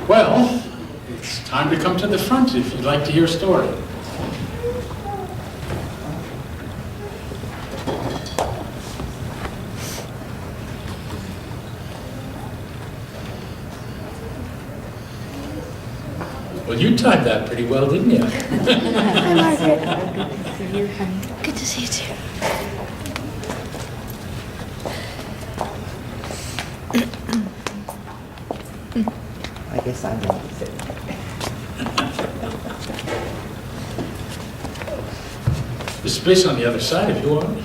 Well, it's time to come to the front if you'd like to hear a story. Well, you timed that pretty well, didn't you? Hi, Margaret. Good to see you, honey. Good to see you, too. I guess I'm going to sit. There's space on the other side if you want.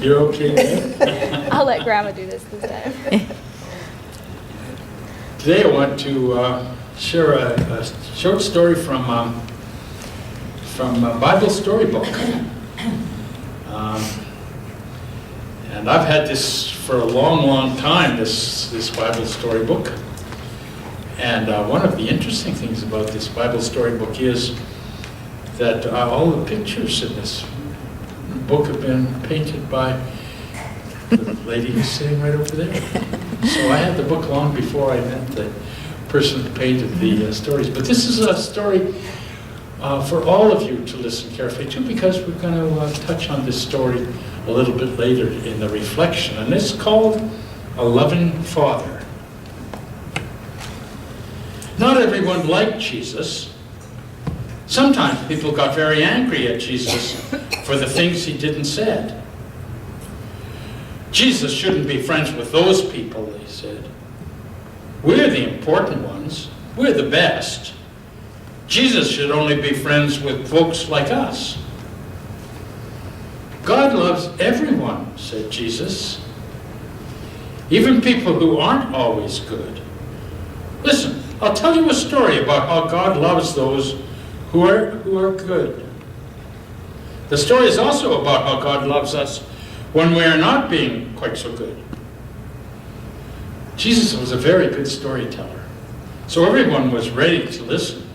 You're okay there? I'll let Grandma do this time. Today I want to share a short story from a Bible storybook. And I've had this for a long, long time, this Bible storybook. And one of the interesting things about this Bible storybook is that all the pictures in this book have been painted by the lady who's sitting right over there. So I had the book long before I met the person who painted the stories. But this is a story for all of you to listen carefully to, because we're going to touch on this story a little bit later in the reflection. And it's called A Loving Father. Not everyone liked Jesus. Sometimes people got very angry at Jesus for the things he did and said. Jesus shouldn't be friends with those people, they said. We're the important ones. We're the best. Jesus should only be friends with folks like us. God loves everyone, said Jesus. Even people who aren't always good. Listen, I'll tell you a story about how God loves those who are good. The story is also about how God loves us when we are not being quite so good. Jesus was a very good storyteller, so everyone was ready to listen.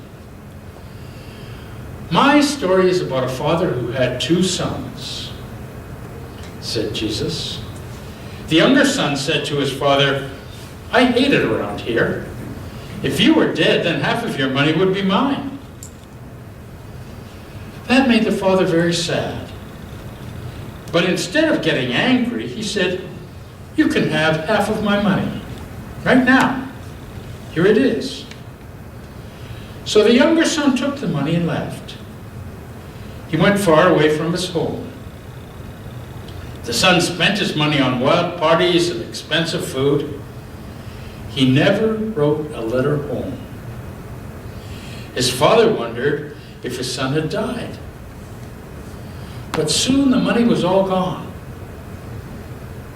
My story is about a father who had two sons, said Jesus. The younger son said to his father, I hate it around here. If you were dead, then half of your money would be mine. That made the father very sad. But instead of getting angry, he said, you can have half of my money. Right now. Here it is. So the younger son took the money and left. He went far away from his home. The son spent his money on wild parties and expensive food. He never wrote a letter home. His father wondered if his son had died. But soon the money was all gone.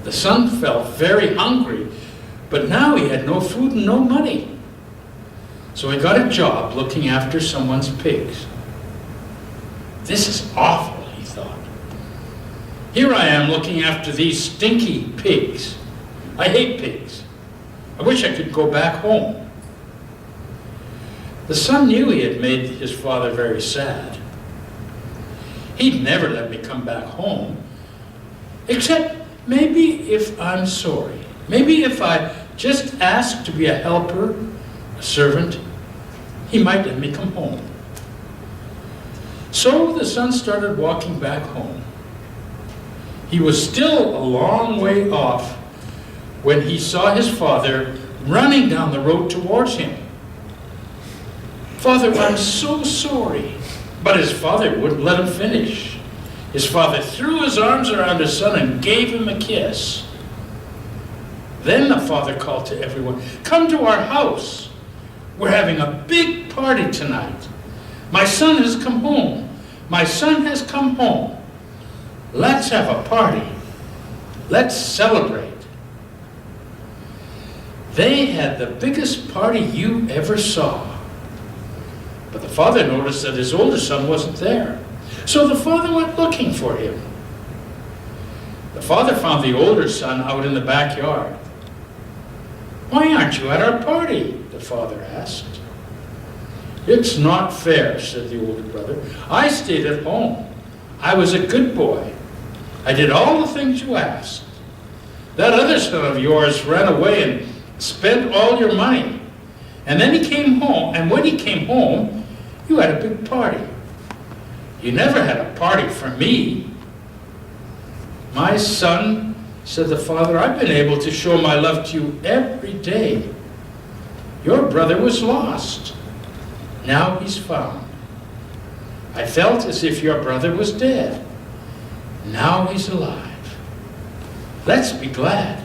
The son felt very hungry, but now he had no food and no money. So he got a job looking after someone's pigs. This is awful, he thought. Here I am looking after these stinky pigs. I hate pigs. I wish I could go back home. The son knew he had made his father very sad. He'd never let me come back home, except maybe if I'm sorry. Maybe if I just ask to be a helper, a servant, he might let me come home. So the son started walking back home. He was still a long way off when he saw his father running down the road towards him. Father, I'm so sorry. But his father wouldn't let him finish. His father threw his arms around his son and gave him a kiss. Then the father called to everyone, come to our house. We're having a big party tonight. My son has come home. My son has come home. Let's have a party. Let's celebrate. They had the biggest party you ever saw. But the father noticed that his older son wasn't there. So the father went looking for him. The father found the older son out in the backyard. Why aren't you at our party? The father asked. It's not fair, said the older brother. I stayed at home. I was a good boy. I did all the things you asked. That other son of yours ran away and spent all your money. And then he came home, and when he came home, you had a big party. You never had a party for me. My son, said the father, I've been able to show my love to you every day. Your brother was lost. Now he's found. I felt as if your brother was dead. Now he's alive. Let's be glad.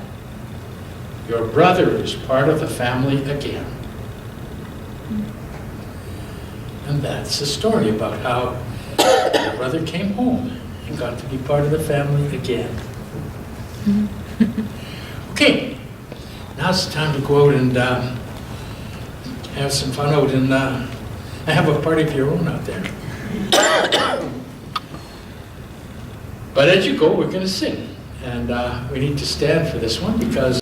Your brother is part of the family again. And that's the story about how your brother came home and got to be part of the family again. Okay, now it's time to go out and have some fun out and have a party of your own out there. But as you go, we're going to sing. And we need to stand for this one because